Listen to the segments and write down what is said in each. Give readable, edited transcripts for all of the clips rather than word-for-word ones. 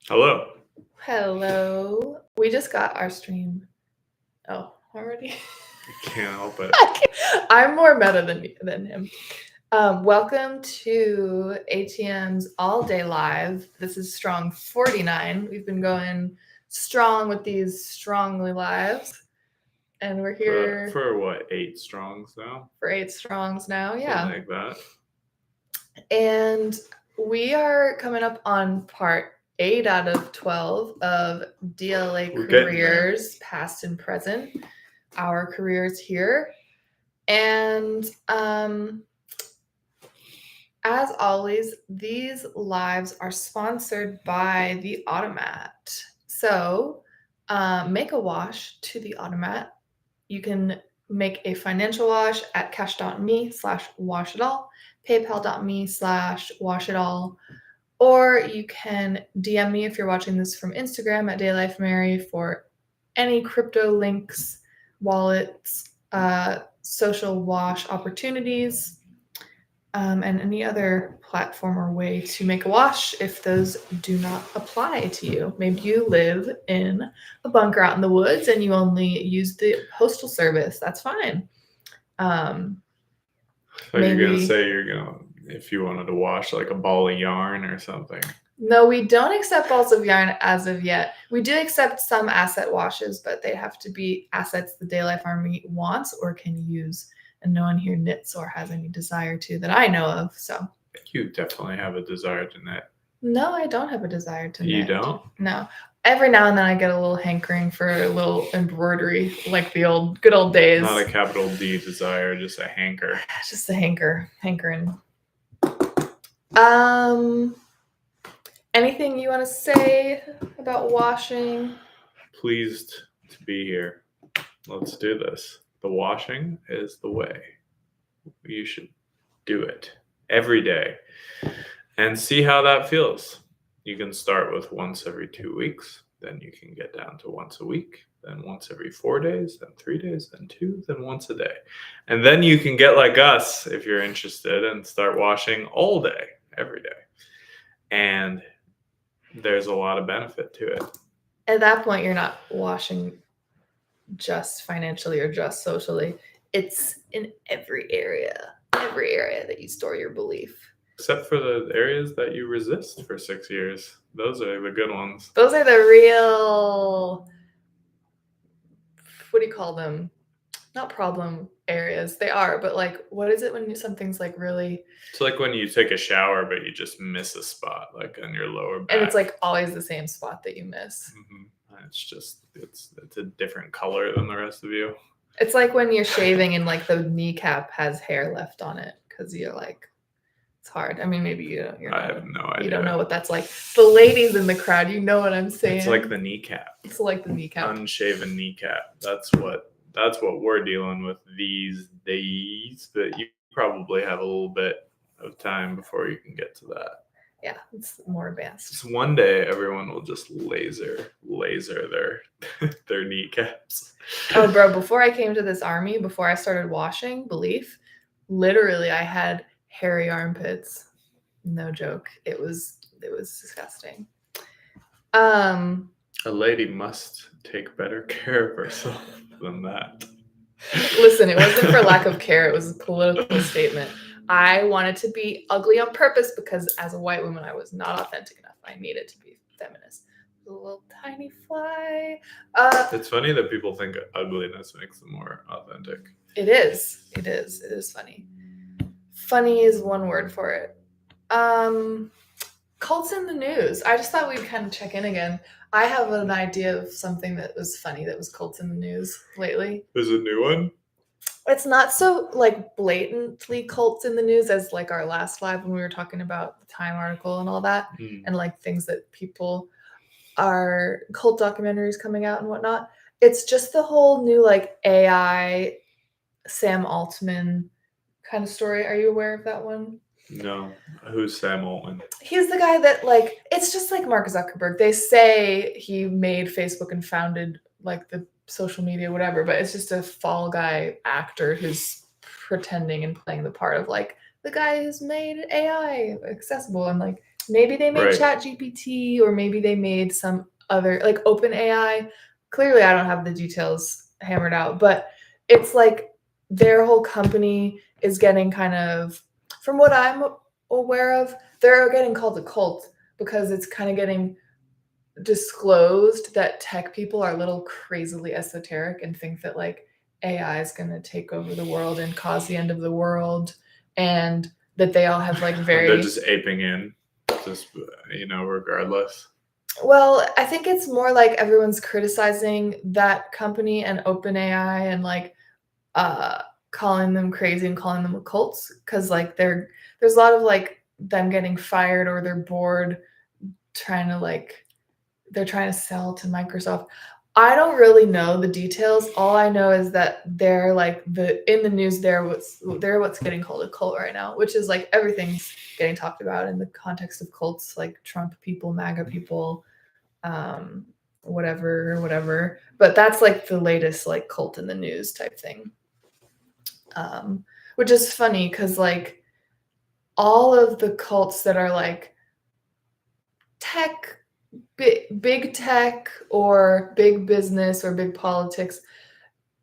Hello. Hello. We just got our stream. Oh, already? Can't help it. I'm more meta than him. Welcome to ATM's Allday Live. This is Strung 49. We've been going strong with these strongly lives. And we're here For what, 8 strongs now? for 8 strongs now. Yeah. Something like that. And we are coming up on part 8 out of 12 of DLA We're getting careers, past and present, our careers here. And as always, these lives are sponsored by the Automat. So make a wash to the Automat. You can make a financial wash at cash.me/washitall, paypal.me/washitall, or you can DM me if you're watching this from Instagram at daylifemary for any crypto links, wallets, social wash opportunities, and any other platform or way to make a wash if those do not apply to you. Maybe you live in a bunker out in the woods and you only use the postal service. That's fine. So you're going to say if you wanted to wash like a ball of yarn or something. No, we don't accept balls of yarn as of yet. We do accept some asset washes, but they have to be assets the Day Life Army wants or can use. And no one here knits or has any desire to that I know of. So you definitely have a desire to knit. No, I don't have a desire to knit. You don't? No. Every now and then I get a little hankering for a little embroidery, like the good old days. Not a capital D desire, just a hanker. Just a hankering. Anything you want to say about washing? Pleased to be here. Let's do this. The washing is the way. You should do it every day and see how that feels. You can start with once every 2 weeks, then you can get down to once a week, then once every 4 days, then 3 days, then 2, then once a day. And then you can get like us if you're interested and start washing all day, every day. And there's a lot of benefit to it. At that point, you're not washing just financially or just socially. It's in every area that you store your belief. Except for the areas that you resist for 6 years. Those are the good ones. Those are the real, what do you call them? Not problem areas. They are, but like, what is it when something's like really... It's like when you take a shower, but you just miss a spot, like on your lower back. And it's like always the same spot that you miss. Mm-hmm. It's just, it's a different color than the rest of you. It's like when you're shaving and like the kneecap has hair left on it because you're like, it's hard. I mean, maybe you don't. I have no idea. You don't know what that's like. The ladies in the crowd, you know what I'm saying. It's like the kneecap. It's like the kneecap. Unshaven kneecap. That's what we're dealing with these days. But you probably have a little bit of time before you can get to that. Yeah, it's more advanced. Just one day, everyone will just laser their kneecaps. Oh, bro! Before I came to this army, before I started washing, literally, I had hairy armpits. No joke. It was disgusting. A lady must take better care of herself than that. Listen, it wasn't for lack of care. It was a political statement. I wanted to be ugly on purpose because as a white woman, I was not authentic enough. I needed to be feminist. A little tiny fly. It's funny that people think ugliness makes them more authentic. It is. It is funny. Funny is one word for it. Cults in the news. I just thought we'd kind of check in again. I have an idea of something that was funny that was cults in the news lately. There's a new one? It's not so like blatantly cults in the news as like our last live when we were talking about the Time article and all that, and like things that people are cult documentaries coming out and whatnot. It's just the whole new like AI Sam Altman kind of story. Are you aware of that one? No. Who's Sam Altman? He's the guy that like, it's just like Mark Zuckerberg. They say he made Facebook and founded like the social media, whatever, but it's just a fall guy actor who's pretending and playing the part of like the guy who's made AI accessible and like Maybe they made Right. ChatGPT, or maybe they made some other, like OpenAI. Clearly, I don't have the details hammered out, but it's like their whole company is getting kind of, from what I'm aware of, they're getting called a cult because it's kind of getting disclosed that tech people are a little crazily esoteric and think that like AI is going to take over the world and cause the end of the world, and that they all have like very. They're just aping in, just regardless. Well, I think it's more like everyone's criticizing that company and OpenAI and like calling them crazy and calling them cults because like there's a lot of like them getting fired, or they're bored they're trying to sell to Microsoft. I don't really know the details. All I know is that they're like in the news. They're what's getting called a cult right now, which is like everything's getting talked about in the context of cults, like Trump people, MAGA people, whatever. But that's like the latest like cult in the news type thing, which is funny because like all of the cults that are like tech, big tech or big business or big politics,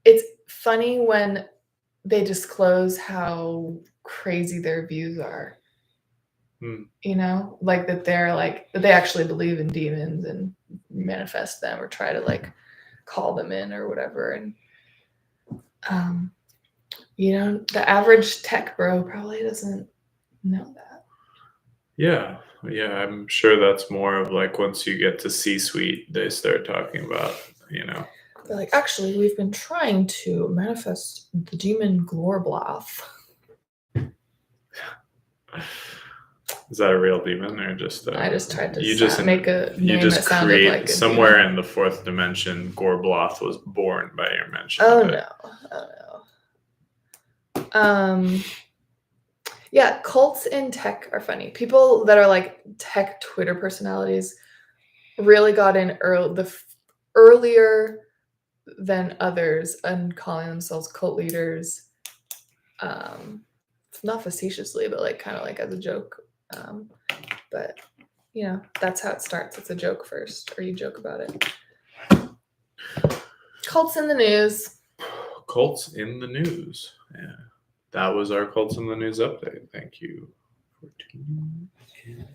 it's funny when they disclose how crazy their views are. Like that they actually believe in demons and manifest them or try to like call them in or whatever. And the average tech bro probably doesn't know that. Yeah, I'm sure that's more of like once you get to C-suite, they start talking about, They're like, actually, we've been trying to manifest the demon Glorbloth. Is that a real demon or just? I just tried to make a name that sounded create like a somewhere demon. in the fourth dimension. Gorbloth was born by your mention. Oh of it. No. Yeah, cults in tech are funny. People that are like tech Twitter personalities really got in earlier than others and calling themselves cult leaders. Not facetiously, but like kind of like as a joke. But that's how it starts. It's a joke first, or you joke about it. Cults in the news. Cults in the news. Yeah. That was our Cults in the News update. Thank you for tuning in.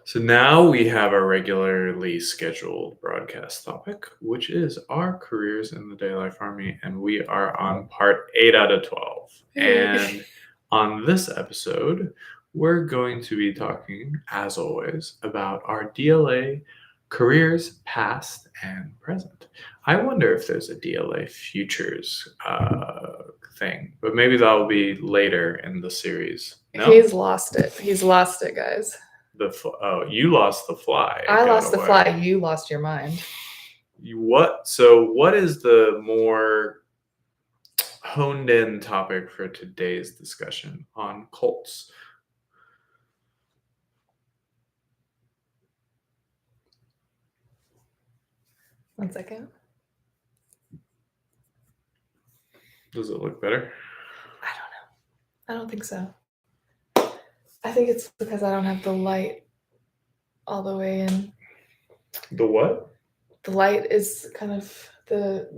So now we have our regularly scheduled broadcast topic, which is our careers in the Day Life Army, and we are on part 8 out of 12. And on this episode, we're going to be talking, as always, about our DLA careers past and present. I wonder if there's a DLA futures thing, but maybe that will be later in the series. No? He's lost it. He's lost it, guys. You lost the fly. I lost the fly. You lost your mind. What? So what is the more honed in topic for today's discussion on cults? One second. Does it look better? I don't know. I don't think so. I think it's because I don't have the light all the way in. The what? The light is kind of, the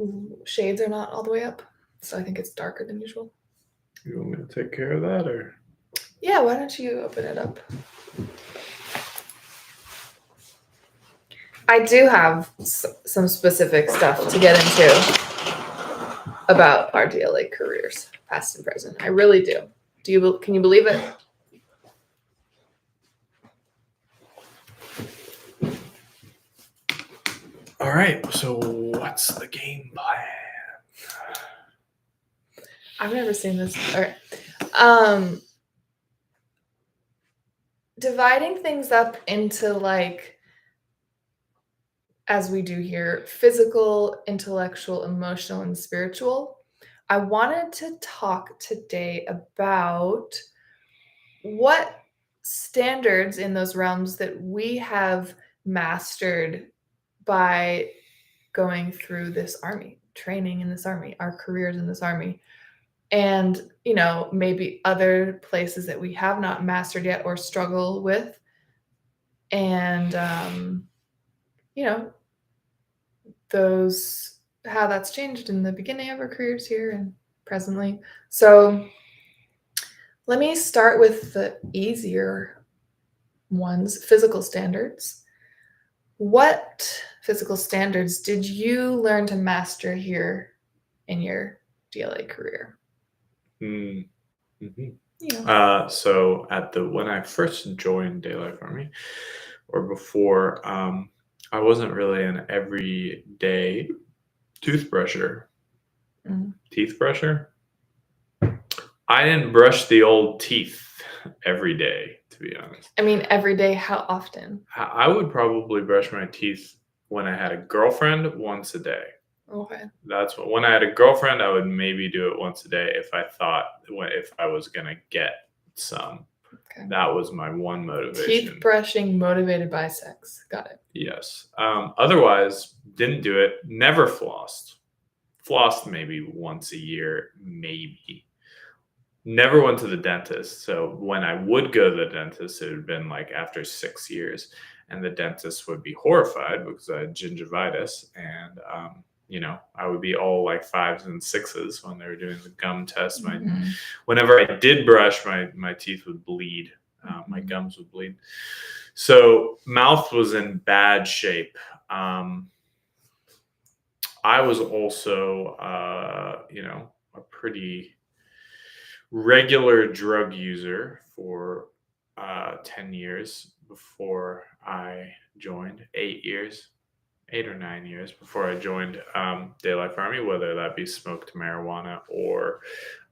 shades are not all the way up. So I think it's darker than usual. You want me to take care of that, or? Yeah, why don't you open it up? I do have some specific stuff to get into about our DLA careers, past and present. I really do. Can you believe it? All right, so what's the game plan? I've never seen this. All right. Dividing things up into like, as we do here, physical, intellectual, emotional, and spiritual. I wanted to talk today about what standards in those realms that we have mastered by going through this army, training in this army, our careers in this army, and maybe other places that we have not mastered yet or struggle with, and how that's changed in the beginning of our careers here and presently. So let me start with the easier ones, physical standards. What physical standards did you learn to master here in your DLA career? Mm-hmm. Yeah. So when I first joined Day Life Army, or before, I wasn't really an everyday toothbrusher. Teeth brusher. I didn't brush the old teeth every day, to be honest. I mean, every day, how often? I would probably brush my teeth when I had a girlfriend once a day. Okay. That's when I had a girlfriend, I would maybe do it once a day if I was gonna get some. Okay. That was my one motivation. Teeth brushing motivated by sex. Got it. Yes. Otherwise, didn't do it. Never flossed. Flossed maybe once a year, maybe. Never went to the dentist. So when I would go to the dentist, it had been like after 6 years, and the dentist would be horrified because I had gingivitis, and I would be all like 5s and 6s when they were doing the gum test. Whenever I did brush, my teeth would bleed. My gums would bleed. So mouth was in bad shape. I was also, a pretty regular drug user for 10 years before I joined, 8 or 9 years before I joined Day Life Army, whether that be smoked marijuana or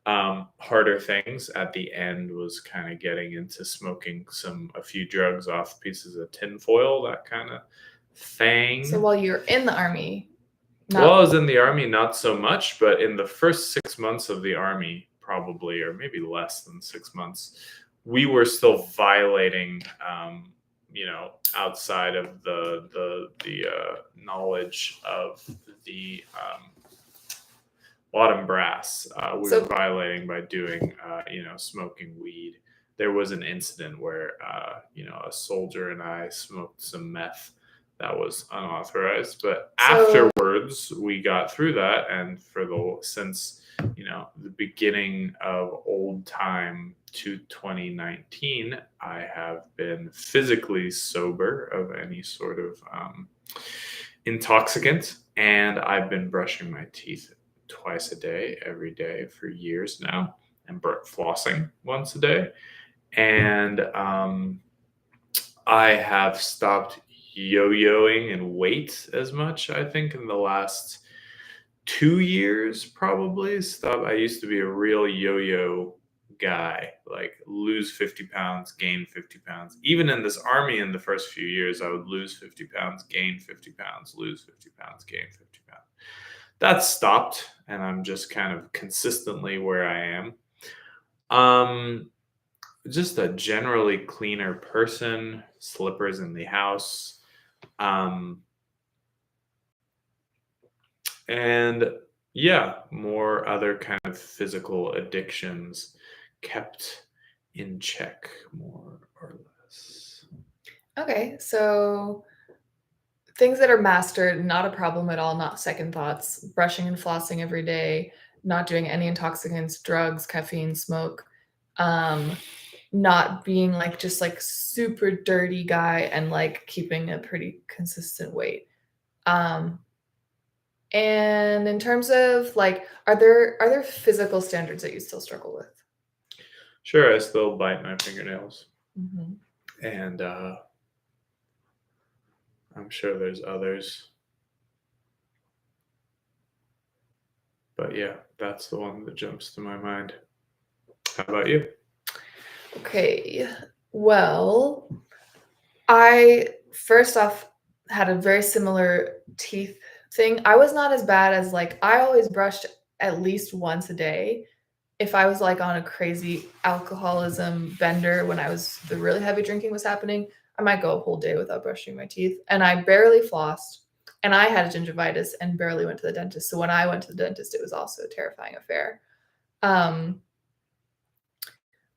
harder things. At the end was kind of getting into smoking a few drugs off pieces of tinfoil, that kind of thing. So while you're in the Army? While I was in the Army, not so much, but in the first 6 months of the Army, probably, or maybe less than 6 months, we were still violating, outside of the knowledge of the bottom brass. We were violating by doing, smoking weed. There was an incident where, a soldier and I smoked some meth that was unauthorized, but afterwards we got through that, and since the beginning of old time to 2019, I have been physically sober of any sort of intoxicant, and I've been brushing my teeth twice a day, every day for years now, and flossing once a day, and I have stopped yo-yoing in weight as much, I think, in the last 2 years, probably. I used to be a real yo-yo guy, like lose 50 pounds, gain 50 pounds. Even in this Army, in the first few years, I would lose 50 pounds, gain 50 pounds, lose 50 pounds, gain 50 pounds. That's stopped, and I'm just kind of consistently where I am. Just a generally cleaner person, slippers in the house. And yeah, more other kind of physical addictions kept in check, more or less. Okay, so things that are mastered, not a problem at all, not second thoughts. Brushing and flossing every day, not doing any intoxicants, drugs, caffeine, smoke. Not being just super dirty guy, and keeping a pretty consistent weight. And in terms of are there physical standards that you still struggle with? Sure, I still bite my fingernails. Mm-hmm. And I'm sure there's others. But yeah, that's the one that jumps to my mind. How about you? Okay, well, I first off had a very similar teeth thing. I was not as bad as I always brushed at least once a day. If I was on a crazy alcoholism bender when the really heavy drinking was happening, I might go a whole day without brushing my teeth. And I barely flossed, and I had gingivitis and barely went to the dentist. So when I went to the dentist, it was also a terrifying affair.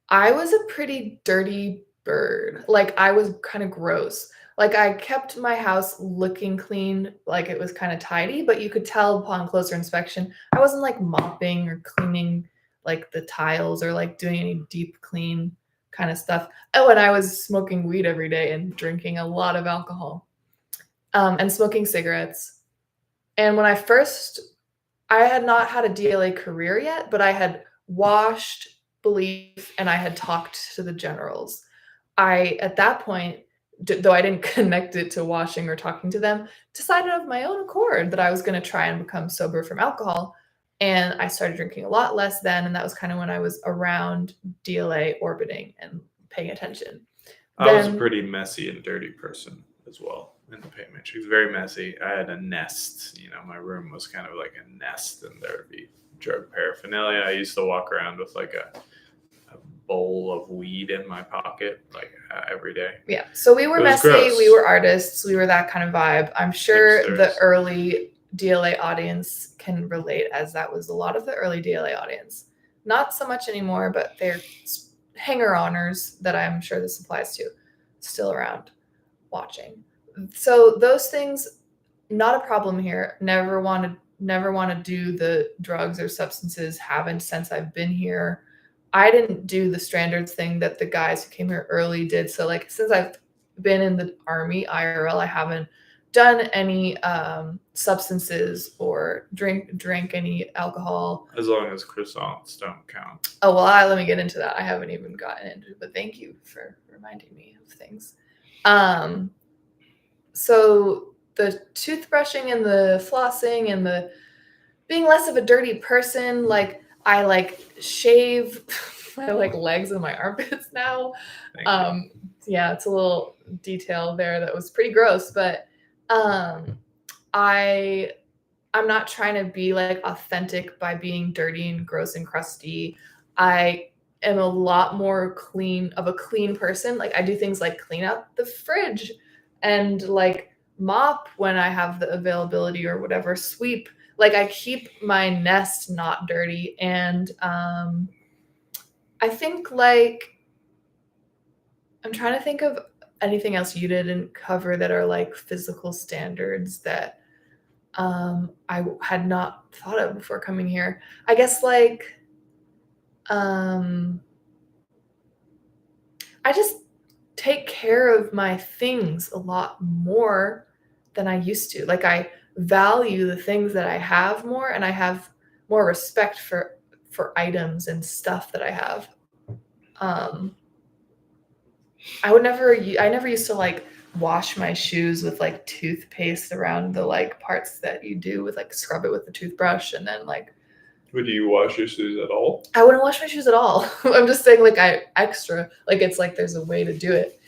I was a pretty dirty bird. Like I was kind of gross. Like I kept my house looking clean, like it was kind of tidy, but you could tell upon closer inspection, I wasn't like mopping or cleaning like the tiles or like doing any deep clean kind of stuff. Oh, and I was smoking weed every day and drinking a lot of alcohol, and smoking cigarettes. And when I had not had a DLA career yet, but I had washed Belief and I had talked to the generals. At that point, though I didn't connect it to washing or talking to them, decided of my own accord that I was going to try and become sober from alcohol. And I started drinking a lot less then. And that was kind of when I was around DLA orbiting and paying attention. I was a pretty messy and dirty person as well in the pay matrix. Very messy. I had a nest. My room was kind of like a nest, and there would be drug paraphernalia. I used to walk around with like a bowl of weed in my pocket like every day. Yeah. So we were messy. Gross. We were artists. We were that kind of vibe. I'm sure the early DLA audience can relate, as that was a lot of the early DLA audience. Not so much anymore, but they're hanger-oners that I'm sure this applies to still around watching. So those things, not a problem here. Never want to do the drugs or substances. Haven't since I've been here. I didn't do the standards thing that the guys who came here early did. So like since I've been in the Army IRL, I haven't done any substances or drink any alcohol. As long as croissants don't count. Oh, well, let me get into that. I haven't even gotten into it, but thank you for reminding me of things. So the toothbrushing and the flossing and the being less of a dirty person, like I like shave my like legs and my armpits now. Yeah, it's a little detail there that was pretty gross, but I'm not trying to be like authentic by being dirty and gross and crusty. I am a lot more clean person. Like I do things like clean up the fridge and like mop when I have the availability or whatever, sweep. Like I keep my nest not dirty. And I think like I'm trying to think of anything else you didn't cover that are like physical standards that I had not thought of before coming here. I guess like I just take care of my things a lot more than I used to. Like I value the things that I have more, and I have more respect for items and stuff that I have. I never used to like wash my shoes with like toothpaste around the like parts that you do with like scrub it with the toothbrush and then like. Would you wash your shoes at all? I wouldn't wash my shoes at all. I'm just saying like it's like there's a way to do it.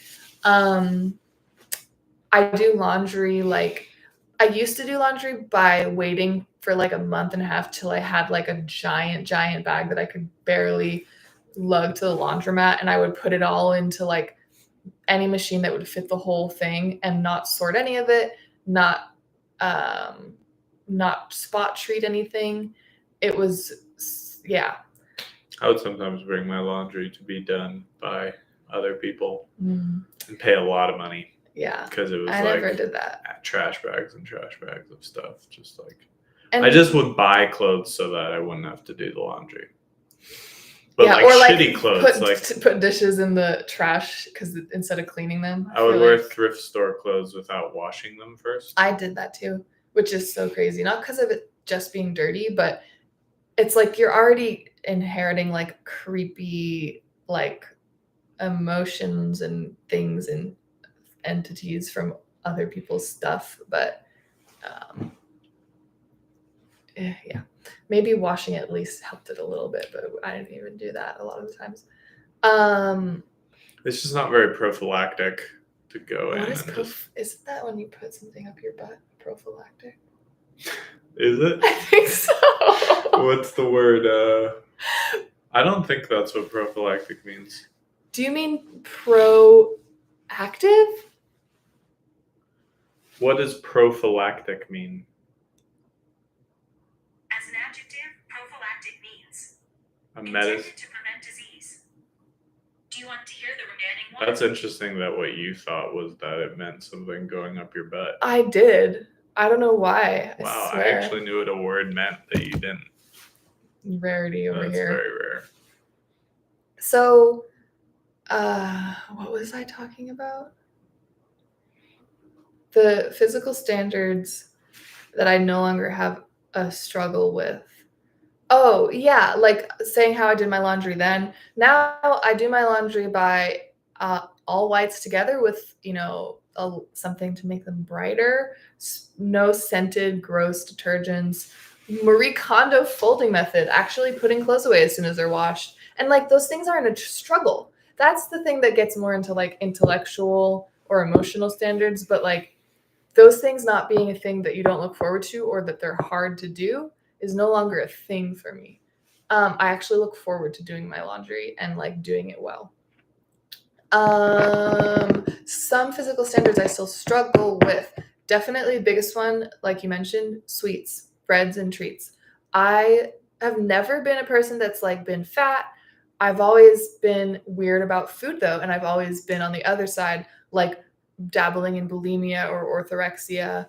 I do laundry like I used to do laundry by waiting for like a month and a half till I had like a giant bag that I could barely lug to the laundromat, and I would put it all into like any machine that would fit the whole thing and not sort any of it, not spot treat anything. It was, yeah. I would sometimes bring my laundry to be done by other people and pay a lot of money. Yeah. Because it was I never did that. Trash bags of stuff. Just like, I just would buy clothes so that I wouldn't have to do the laundry. But yeah, like or shitty clothes, put dishes in the trash because instead of cleaning them. I would wear thrift store clothes without washing them first. I did that too, which is so crazy. Not because of it just being dirty, but it's like you're already inheriting like creepy like emotions and things and entities from other people's stuff. But yeah, maybe washing at least helped it a little bit, but I didn't even do that a lot of the times. It's just not very prophylactic to go in. Isn't that when you put something up your butt? Prophylactic? Is it? I think so. What's the word? I don't think that's what prophylactic means. Do you mean proactive? What does prophylactic mean? As an adjective, prophylactic means a medicine intended to prevent disease. Do you want to hear the remaining That's interesting that what you thought was that it meant something going up your butt. I did. I don't know why. Wow, I swear. actually knew what a word meant that you didn't. Rarity over That's here. very rare. So, what was I talking about? The physical standards that I no longer have a struggle with. Oh, yeah, like saying how I did my laundry then. Now I do my laundry by all whites together with, something to make them brighter. No scented, gross detergents. Marie Kondo folding method, actually putting clothes away as soon as they're washed. And like those things aren't a struggle. That's the thing that gets more into like intellectual or emotional standards, but like those things not being a thing that you don't look forward to or that they're hard to do is no longer a thing for me. I actually look forward to doing my laundry and like doing it well. Some physical standards I still struggle with. Definitely the biggest one, like you mentioned, sweets, breads, and treats. I have never been a person that's like been fat. I've always been weird about food though, and I've always been on the other side, like dabbling in bulimia or orthorexia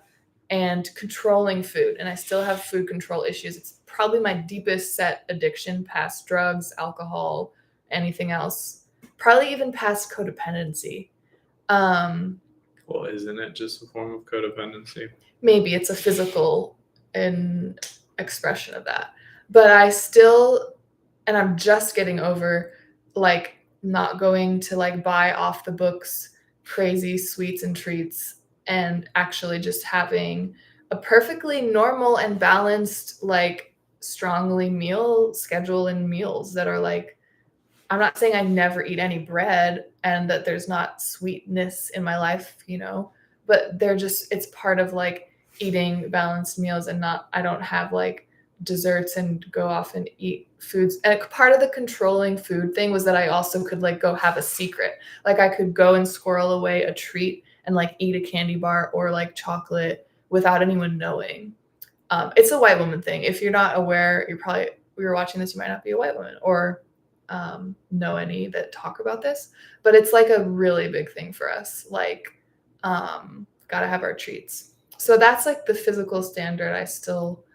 and controlling food. And I still have food control issues. It's probably my deepest set addiction past drugs, alcohol, anything else. Probably even past codependency. Well, isn't it just a form of codependency? Maybe it's a physical expression of that. But I still, and I'm just getting over like not going to like buy off the books crazy sweets and treats and actually just having a perfectly normal and balanced like strongly meal schedule and meals that are like, I'm not saying I never eat any bread and that there's not sweetness in my life, but they're just, it's part of like eating balanced meals and not, I don't have like desserts and go off and eat foods. And part of the controlling food thing was that I also could like go have a secret. Like I could go and squirrel away a treat and like eat a candy bar or like chocolate without anyone knowing. It's a white woman thing. If you're not aware, we were watching this, you might not be a white woman or know any that talk about this, but it's like a really big thing for us. Like, gotta have our treats. So that's like the physical standard I still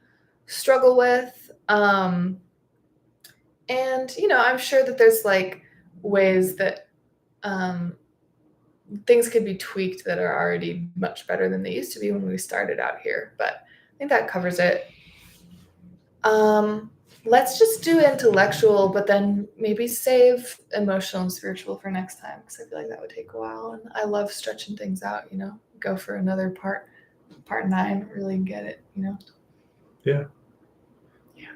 struggle with. And I'm sure that there's like ways that things could be tweaked that are already much better than they used to be when we started out here. But I think that covers it. Let's just do intellectual, but then maybe save emotional and spiritual for next time because I feel like that would take a while. And I love stretching things out, go for another part 9, really get it, Yeah. Yeah.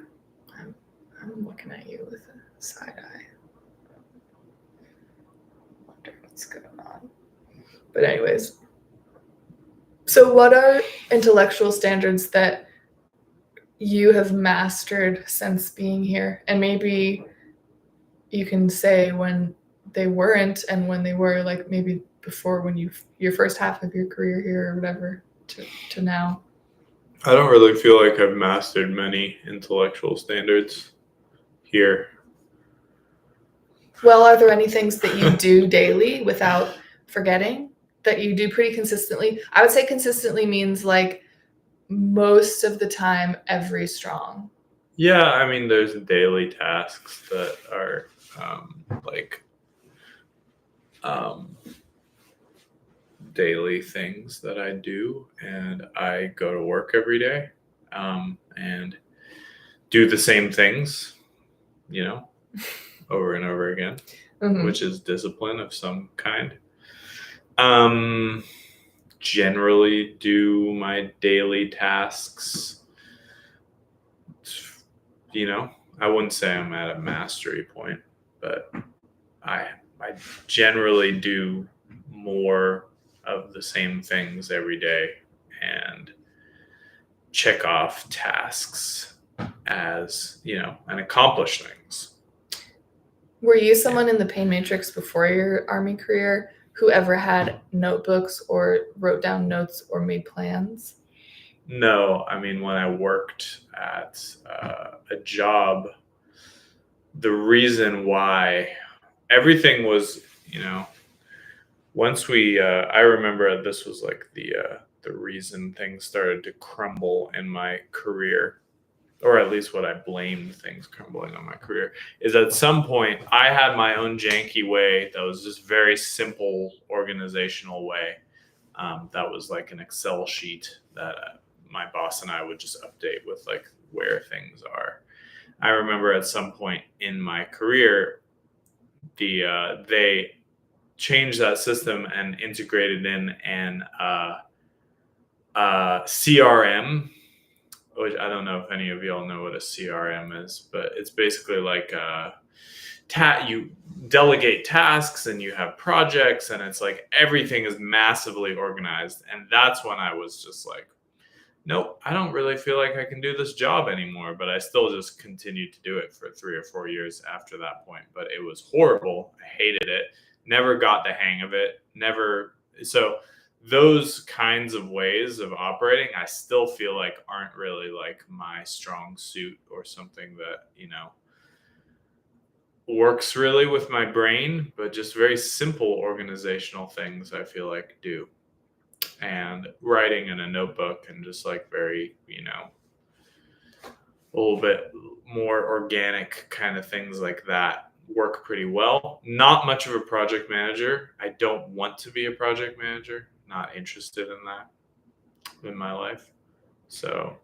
I'm looking at you with a side eye. Wonder what's going on. But anyways, so what are intellectual standards that you have mastered since being here? And maybe you can say when they weren't and when they were, like maybe before when your first half of your career here or whatever to now. I don't really feel like I've mastered many intellectual standards here. Well, are there any things that you do daily without forgetting that you do pretty consistently? I would say consistently means like most of the time, every strong. Yeah, I mean, there's daily tasks that are daily things that I do, and I go to work every day and do the same things, over and over again, which is discipline of some kind. Generally do my daily tasks. I wouldn't say I'm at a mastery point, but I generally do more of the same things every day and check off tasks as, and accomplish things. Were you someone in the pain matrix before your Army career who ever had notebooks or wrote down notes or made plans? No, I mean, when I worked at a job, the reason why everything was, once we, I remember this was like the reason things started to crumble in my career, or at least what I blamed things crumbling on my career, is at some point I had my own janky way that was just very simple organizational way. That was like an Excel sheet that my boss and I would just update with like where things are. I remember at some point in my career, they changed that system and integrated in an CRM, which I don't know if any of y'all know what a CRM is, but it's basically like you delegate tasks and you have projects, and it's like everything is massively organized. And that's when I was just like, nope, I don't really feel like I can do this job anymore. But I still just continued to do it for 3 or 4 years after that point. But it was horrible. I hated it. Never got the hang of it. Never. So those kinds of ways of operating, I still feel like aren't really like my strong suit or something that, works really with my brain, but just very simple organizational things I feel like do. And writing in a notebook and just like very, a little bit more organic kind of things like that work pretty well. Not much of a project manager. I don't want to be a project manager. Not interested in that in my life. So,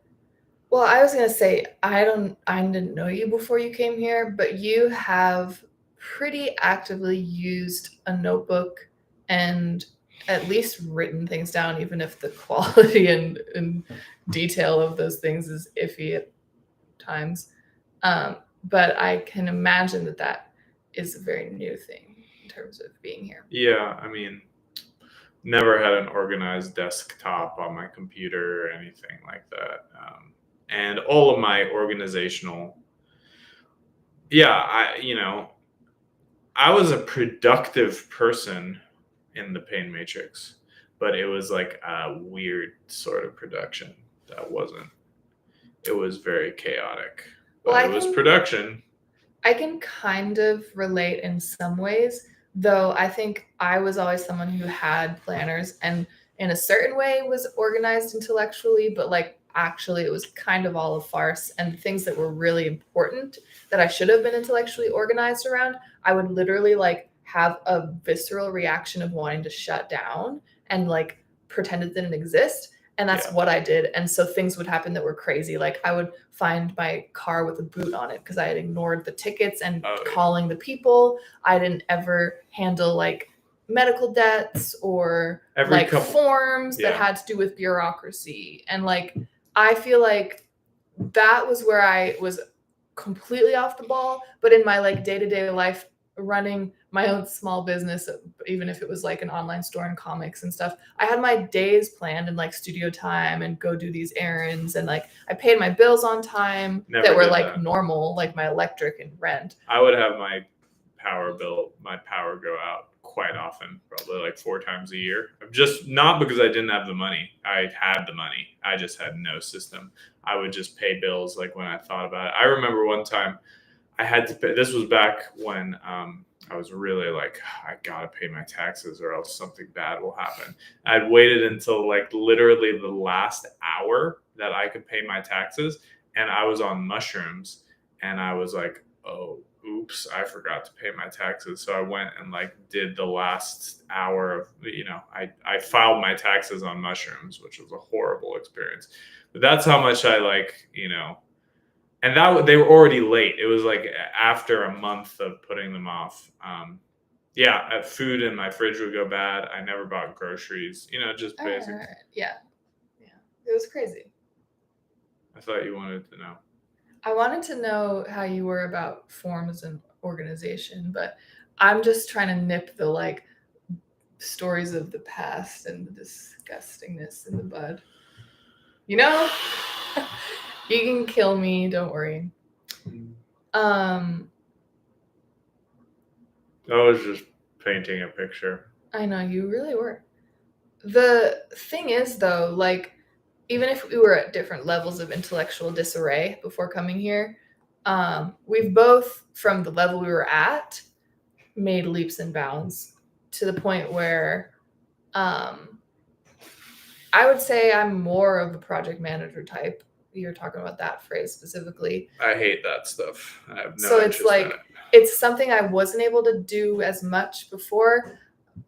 Well, I was gonna say I didn't know you before you came here, but you have pretty actively used a notebook and at least written things down, even if the quality and detail of those things is iffy at times. But I can imagine that is a very new thing in terms of being here. yeah, I mean, never had an organized desktop on my computer or anything like that. And all of my organizational, I was a productive person in the Pain Matrix, but it was like a weird sort of production that wasn't. It was very chaotic, but Well, it was production. I can kind of relate in some ways, though I think I was always someone who had planners and in a certain way was organized intellectually, but like actually it was kind of all a farce. And things that were really important that I should have been intellectually organized around, I would literally like have a visceral reaction of wanting to shut down and like pretend it didn't exist. And that's Yeah. what I did. And so things would happen that were crazy. Like I would find my car with a boot on it because I had ignored the tickets and Oh, yeah. calling the people. I didn't ever handle like medical debts or Every like couple- forms that Yeah. had to do with bureaucracy. And like I feel like that was where I was completely off the ball. But in my like day-to-day life, running my own small business, even if it was like an online store and comics and stuff, I had my days planned and like studio time and go do these errands, and like I paid my bills on time Never that were did like that. normal, like my electric and rent. I would have my power go out quite often, probably like 4 times a year. Just not because I didn't have the money. I had the money. I just had no system. I would just pay bills like when I thought about it. I remember one time I had to pay. This was back when I was really like, I gotta pay my taxes or else something bad will happen. I'd waited until like literally the last hour that I could pay my taxes, and I was on mushrooms, and I was like, oh, oops, I forgot to pay my taxes. So I went and like did the last hour of, I filed my taxes on mushrooms, which was a horrible experience. But that's how much I like, and that they were already late. It was like after a month of putting them off. Food in my fridge would go bad. I never bought groceries. Just basic. Yeah, it was crazy. I thought you wanted to know. I wanted to know how you were about forms and organization, but I'm just trying to nip the like stories of the past and the disgustingness in the bud. You can kill me, don't worry. I was just painting a picture. I know, you really were. The thing is though, like even if we were at different levels of intellectual disarray before coming here, we've both, from the level we were at, made leaps and bounds to the point where I would say I'm more of a project manager type. You're talking about that phrase specifically. I hate that stuff. I have no So it's interest in like it. it's something I wasn't able to do as much before.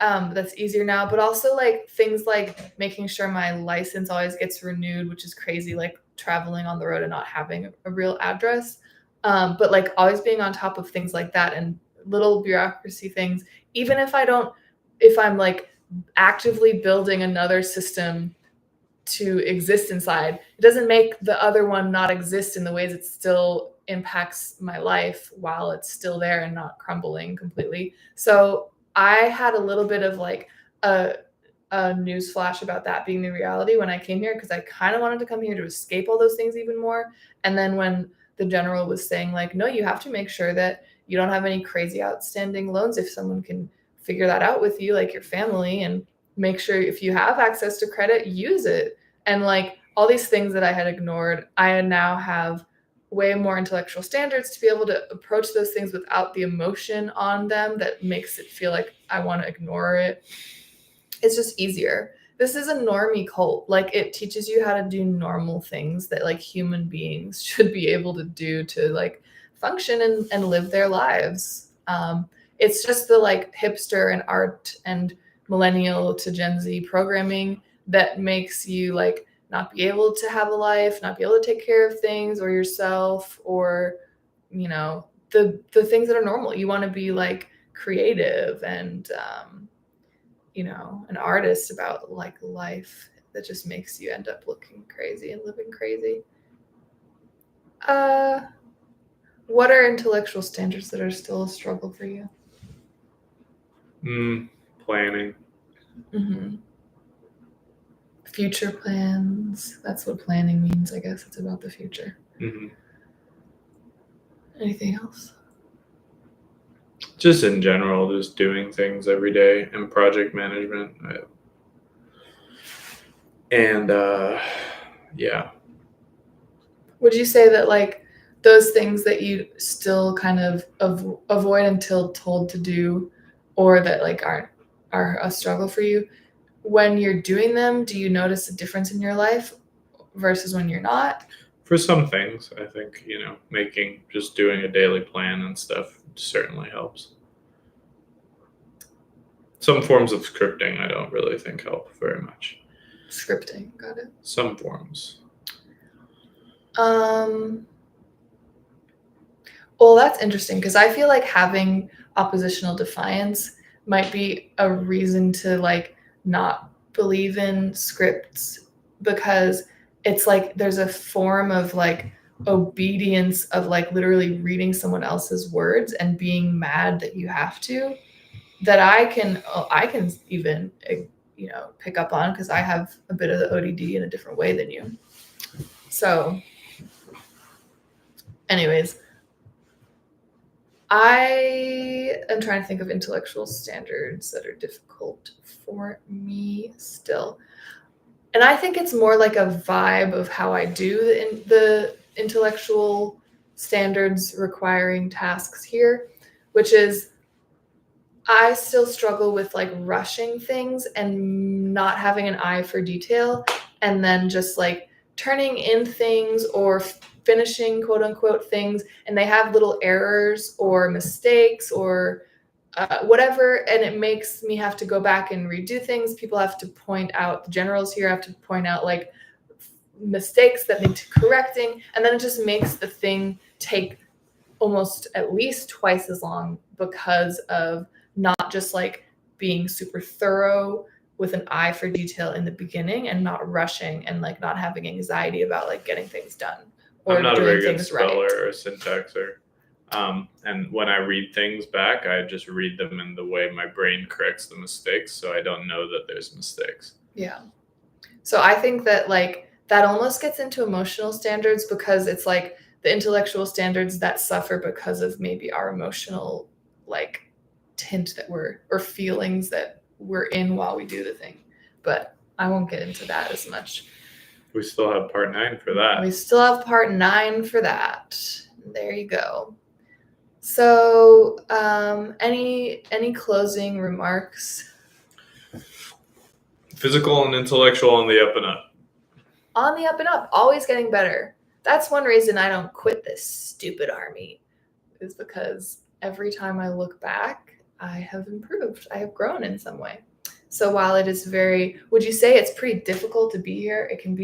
That's easier now, but also like things like making sure my license always gets renewed, which is crazy, like traveling on the road and not having a real address. But like always being on top of things like that and little bureaucracy things, even if I'm like actively building another system to exist inside, it doesn't make the other one not exist in the ways it still impacts my life while it's still there and not crumbling completely. So I had a little bit of like a news flash about that being the reality when I came here, because I kind of wanted to come here to escape all those things even more. And then when the general was saying like, no, you have to make sure that you don't have any crazy outstanding loans if someone can figure that out with you, like your family, and make sure if you have access to credit, use it. And like all these things that I had ignored, I now have way more intellectual standards to be able to approach those things without the emotion on them that makes it feel like I want to ignore it. It's just easier. This is a normie cult. Like it teaches you how to do normal things that like human beings should be able to do to like function and live their lives. It's just the like hipster and art and millennial to Gen Z programming that makes you like not be able to have a life, not be able to take care of things or yourself, or you know, the things that are normal. You want to be like creative and you know, an artist about like life that just makes you end up looking crazy and living crazy. What are intellectual standards that are still a struggle for you? Planning. Mm-hmm. Future plans. That's what planning means, I guess. It's about the future. Mm-hmm. Anything else? Just in general, just doing things every day and project management. Yeah. Would you say that like those things that you still kind of avoid until told to do, or that like are a struggle for you, when you're doing them, do you notice a difference in your life versus when you're not? For some things, I think, you know, just doing a daily plan and stuff certainly helps. Some forms of scripting I don't really think help very much. Scripting, got it. Some forms. Well, that's interesting because I feel like having oppositional defiance might be a reason to like not believe in scripts, because it's like there's a form of like obedience of like literally reading someone else's words and being mad that you have to, that I can even you know pick up on because I have a bit of the ODD in a different way than you. So anyways, I am trying to think of intellectual standards that are difficult for me still. And I think it's more like a vibe of how I do the intellectual standards requiring tasks here, which is I still struggle with like rushing things and not having an eye for detail, and then just like turning in things or finishing quote unquote things, and they have little errors or mistakes or whatever, and it makes me have to go back and redo things. People have to point out, the generals here have to point out like mistakes that need correcting, and then it just makes the thing take almost at least twice as long because of not just like being super thorough with an eye for detail in the beginning and not rushing and like not having anxiety about like getting things done or I'm not a doing very good things speller right. or syntaxer. And when I read things back, I just read them in the way my brain corrects the mistakes, so I don't know that there's mistakes. Yeah. So I think that like that almost gets into emotional standards, because it's like the intellectual standards that suffer because of maybe our emotional like tint that we're, or feelings that we're in while we do the thing. But I won't get into that as much. We still have part 9 for that. We still have part 9 for that. There you go. So, any closing remarks? Physical and intellectual on the up and up. On the up and up, always getting better. That's one reason I don't quit this stupid army, is because every time I look back, I have improved. I have grown in some way. So while it is very, would you say it's pretty difficult to be here? It can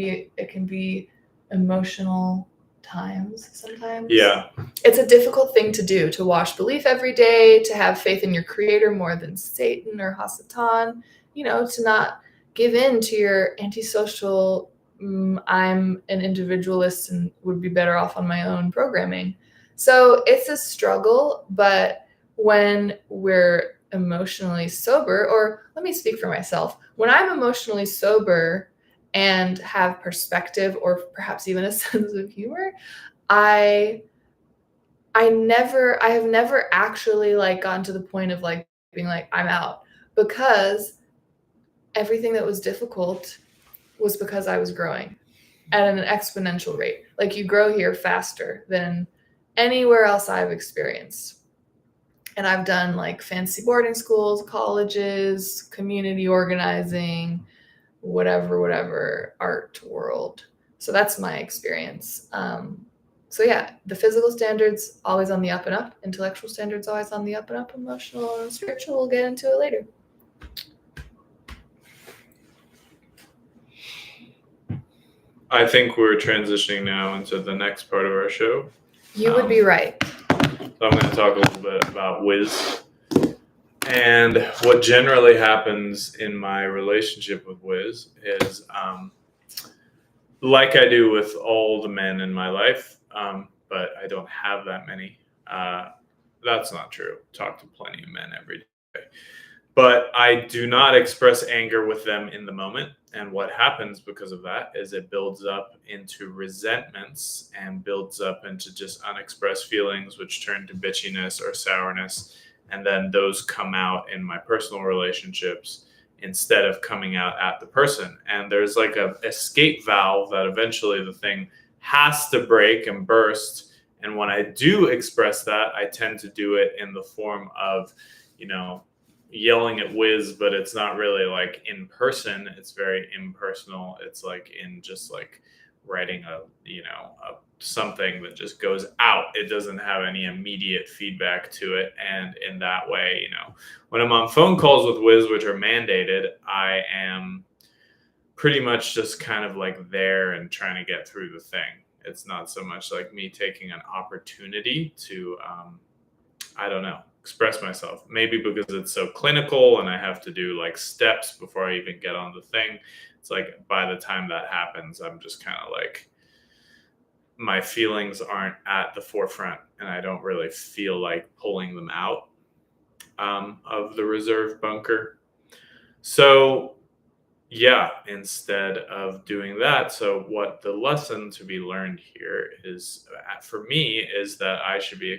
be emotional times sometimes. Yeah. It's a difficult thing to do, to wash belief every day, to have faith in your creator more than Satan or Hasatan, to not give in to your antisocial, I'm an individualist and would be better off on my own programming. So it's a struggle, but when we're emotionally sober, or let me speak for myself, when I'm emotionally sober and have perspective or perhaps even a sense of humor, I have never actually like gotten to the point of like being like I'm out, because everything that was difficult was because I was growing at an exponential rate. Like you grow here faster than anywhere else I've experienced. And I've done like fancy boarding schools, colleges, community organizing, whatever art world. So that's my experience. So yeah, the physical standards always on the up and up, intellectual standards always on the up and up, emotional and spiritual, we'll get into it later. I think we're transitioning now into the next part of our show. You would be right. So I'm going to talk a little bit about Wiz. And what generally happens in my relationship with Wiz is, like I do with all the men in my life, but I don't have that many. That's not true. Talk to plenty of men every day. But I do not express anger with them in the moment. And what happens because of that is it builds up into resentments and builds up into just unexpressed feelings, which turn to bitchiness or sourness. And then those come out in my personal relationships instead of coming out at the person. And there's like a escape valve that eventually the thing has to break and burst. And when I do express that, I tend to do it in the form of, yelling at Wiz, but it's not really like in person. It's very impersonal. It's like in just like writing a something that just goes out. It doesn't have any immediate feedback to it. And in that way, when I'm on phone calls with Wiz, which are mandated, I am pretty much just kind of like there and trying to get through the thing. It's not so much like me taking an opportunity to, I don't know, express myself. Maybe because it's so clinical and I have to do like steps before I even get on the thing. It's like by the time that happens, I'm just kind of like, my feelings aren't at the forefront and I don't really feel like pulling them out of the reserve bunker. So yeah, instead of doing that, so what the lesson to be learned here is, for me, is that I should be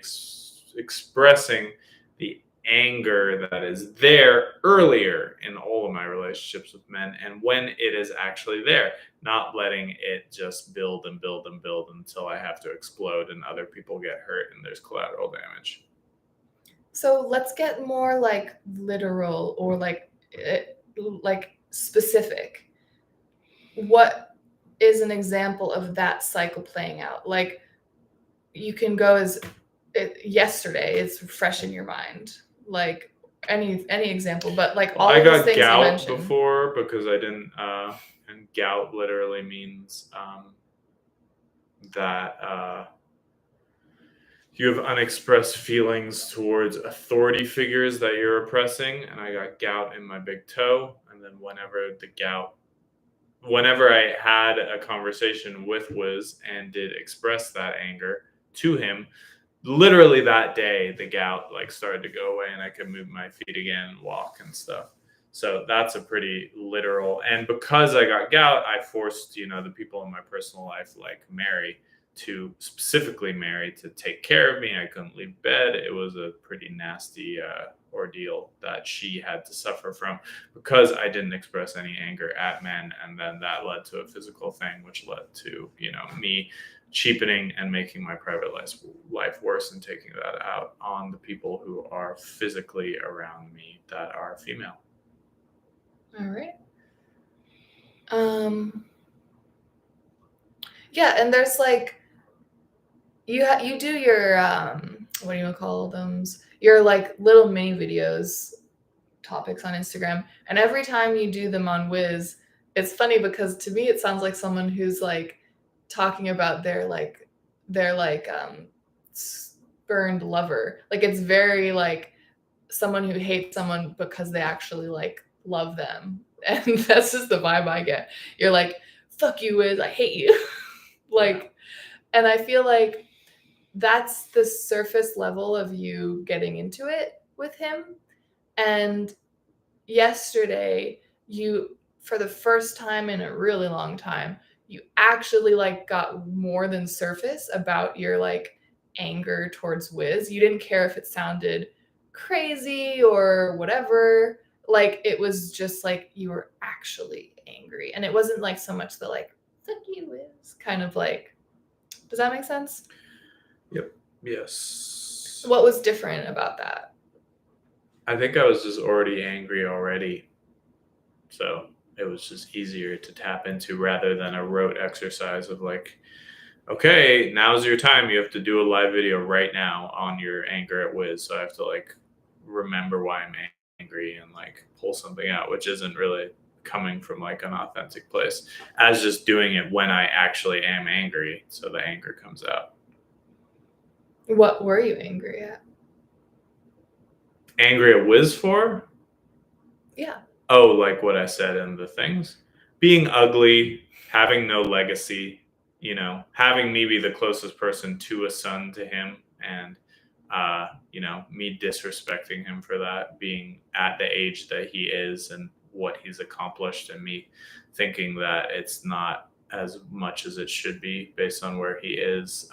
expressing the anger that is there earlier in all of my relationships with men, and when it is actually there, not letting it just build and build and build until I have to explode and other people get hurt and there's collateral damage. So let's get more like literal or like specific. What is an example of that cycle playing out? Like you can go as yesterday, it's fresh in your mind. Like any example, but like all I of these got things you gout mentioned. before because I didn't, and gout literally means that you have unexpressed feelings towards authority figures that you're oppressing, and I got gout in my big toe. And then whenever I had a conversation with Wiz and did express that anger to him, literally that day the gout like started to go away and I could move my feet again and walk and stuff. So that's a pretty literal. And because I got gout, I forced the people in my personal life like Mary to specifically Mary to take care of me. I couldn't leave bed. It was a pretty nasty ordeal that she had to suffer from because I didn't express any anger at men. And then that led to a physical thing, which led to, me cheapening and making my private life worse and taking that out on the people who are physically around me that are female. All right. Yeah, and there's like you do your what do you call them? Your like little mini videos topics on Instagram, and every time you do them on Wiz, it's funny because to me it sounds like someone who's like talking about their spurned lover. Like it's very like someone who hates someone because they actually like love them. And that's just the vibe I get. You're like, fuck you, Wiz, I hate you. Like, and I feel like that's the surface level of you getting into it with him. And yesterday, you, for the first time in a really long time, you actually like got more than surface about your like anger towards Wiz. You didn't care if it sounded crazy or whatever. Like it was just like you were actually angry. And it wasn't like so much the like, fuck you, Wiz, kind of like, does that make sense? Yep. Yes. What was different about that? I think I was just already angry already. So it was just easier to tap into rather than a rote exercise of like, okay, now's your time. You have to do a live video right now on your anger at Wiz. So I have to like remember why I'm angry and like pull something out, which isn't really coming from like an authentic place, as just doing it when I actually am angry. So the anger comes out. What were you angry at? Angry at Wiz for? Yeah. Oh, like what I said in the things? Being ugly, having no legacy, having me be the closest person to a son to him, and me disrespecting him for that, being at the age that he is and what he's accomplished, and me thinking that it's not as much as it should be based on where he is.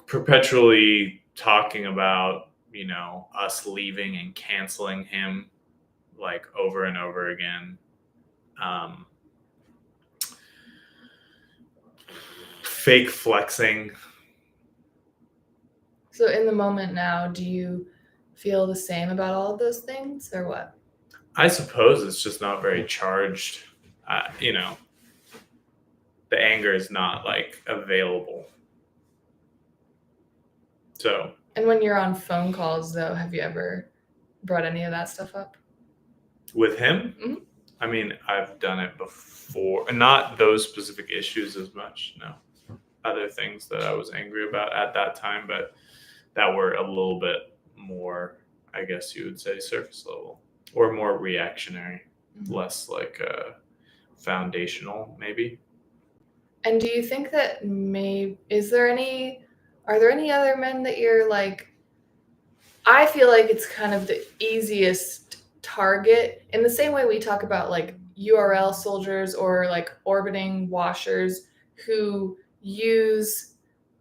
Perpetually talking about, us leaving and canceling him like over and over again. Fake flexing. So in the moment now, do you feel the same about all of those things or what? I suppose it's just not very charged. The anger is not like available. So. And when you're on phone calls though, have you ever brought any of that stuff up? With him? Mm-hmm. I mean, I've done it before. Not those specific issues as much, no. Other things that I was angry about at that time, but that were a little bit more, I guess you would say, surface level. Or more reactionary. Mm-hmm. Less like foundational, maybe. And do you think that are there any other men that you're like, I feel like it's kind of the easiest target in the same way we talk about like URL soldiers or like orbiting washers who use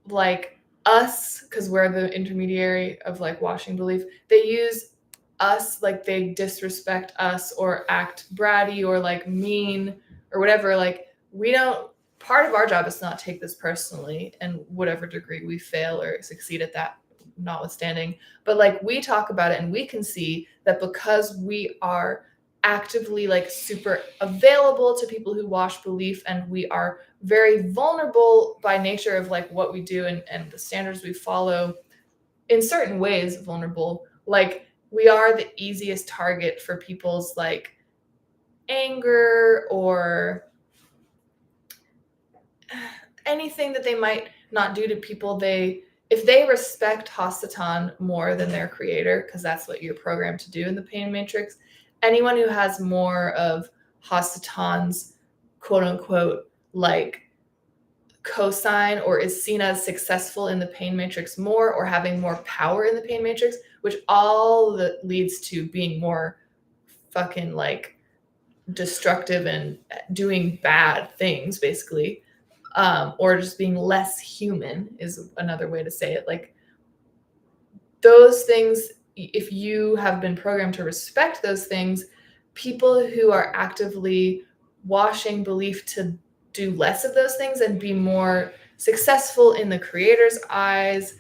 like us, because we're the intermediary of like washing belief. They use us, like they disrespect us or act bratty or like mean or whatever. Like part of our job is to not take this personally, and whatever degree we fail or succeed at that notwithstanding, but like we talk about it and we can see that because we are actively like super available to people who wash belief, and we are very vulnerable by nature of like what we do and the standards we follow, in certain ways vulnerable, like we are the easiest target for people's like anger or anything that they might not do to people if they respect Hasatan more than their creator, because that's what you're programmed to do in the pain matrix, anyone who has more of Hasatan's quote unquote like cosign or is seen as successful in the pain matrix more or having more power in the pain matrix, which all that leads to being more fucking like destructive and doing bad things, basically, or just being less human is another way to say it. Like those things, if you have been programmed to respect those things, people who are actively washing belief to do less of those things and be more successful in the creator's eyes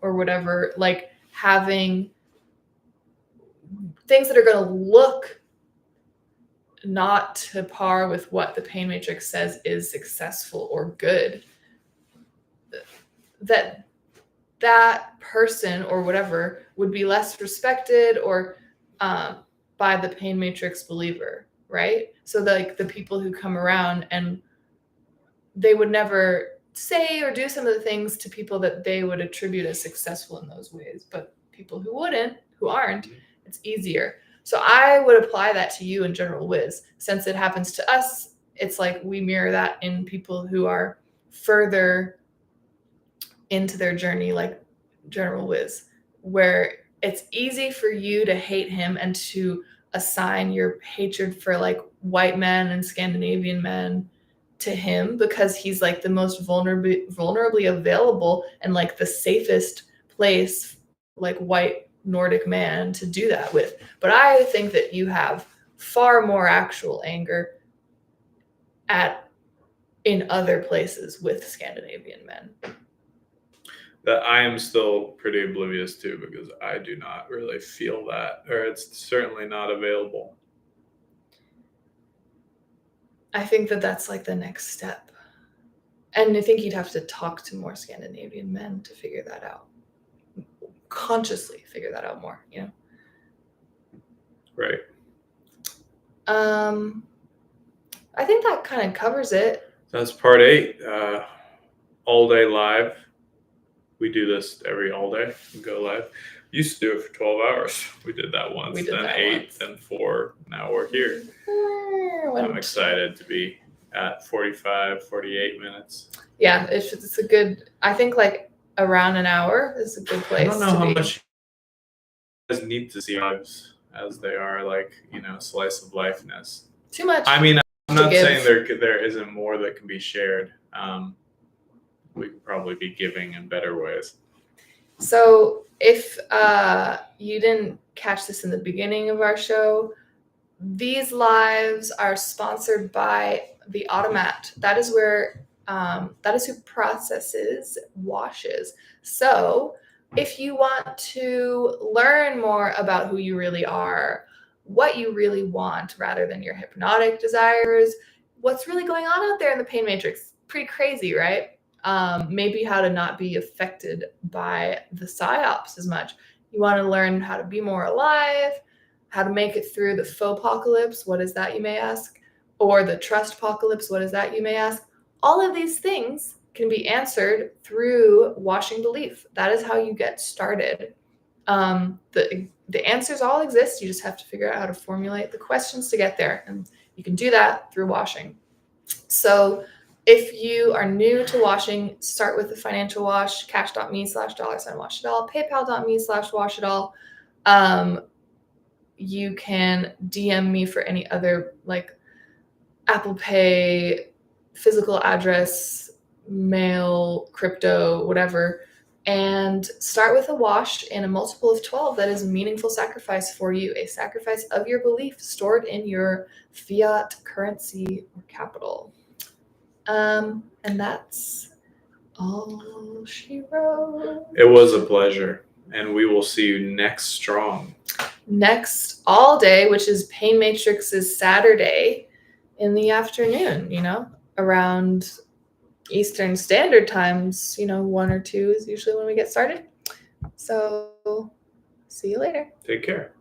or whatever, like having things that are going to look not to par with what the pain matrix says is successful or good, that person or whatever would be less respected or by the pain matrix believer, right? So like the people who come around and they would never say or do some of the things to people that they would attribute as successful in those ways, but people who wouldn't, who aren't, it's easier. So I would apply that to you in general Wiz. Since it happens to us, it's like we mirror that in people who are further into their journey, like general Wiz, where it's easy for you to hate him and to assign your hatred for like white men and Scandinavian men to him because he's like the most vulnerably available and like the safest place, like white Nordic man to do that with. But I think that you have far more actual anger in other places with Scandinavian men. That I am still pretty oblivious to because I do not really feel that, or it's certainly not available. I think that that's like the next step. And I think you'd have to talk to more Scandinavian men to figure that out. Consciously figure that out more, you know? Right. I think that kind of covers it. That's part 8. Allday live. We do this every Allday. We go live. Used to do it for 12 hours. We did that once. We did then that 8, once. then 4. Now we're here. I'm excited to be at 45, 48 minutes. Yeah, it's a good, I think like around an hour is a good place. I don't know how much you guys need to see lives as they are, like, you know, slice of lifeness. Too much. I mean, I'm not give. saying there isn't more that can be shared. We could probably be giving in better ways. So if you didn't catch this in the beginning of our show, these lives are sponsored by the Automat. That is where that is who processes washes. So if you want to learn more about who you really are, what you really want rather than your hypnotic desires, what's really going on out there in the pain matrix, pretty crazy, right? Maybe how to not be affected by the psyops as much. You want to learn how to be more alive, how to make it through the faux apocalypse. What is that, you may ask? Or the trust apocalypse. What is that, you may ask? All of these things can be answered through washing belief. That is how you get started. The answers all exist. You just have to figure out how to formulate the questions to get there. And you can do that through washing. So if you are new to washing, start with the financial wash, cash.me/$washitall, paypal.me/washitall. You can DM me for any other like Apple Pay, physical address, mail, crypto, whatever, and start with a wash in a multiple of 12 that is a meaningful sacrifice for you, a sacrifice of your belief stored in your fiat currency or capital. And that's all she wrote. It was a pleasure, and we will see you next Strong. Next Allday, which is Pain Matrix's Saturday in the afternoon, you know, around Eastern Standard Times, you know, 1 or 2 is usually when we get started. So see you later. Take care.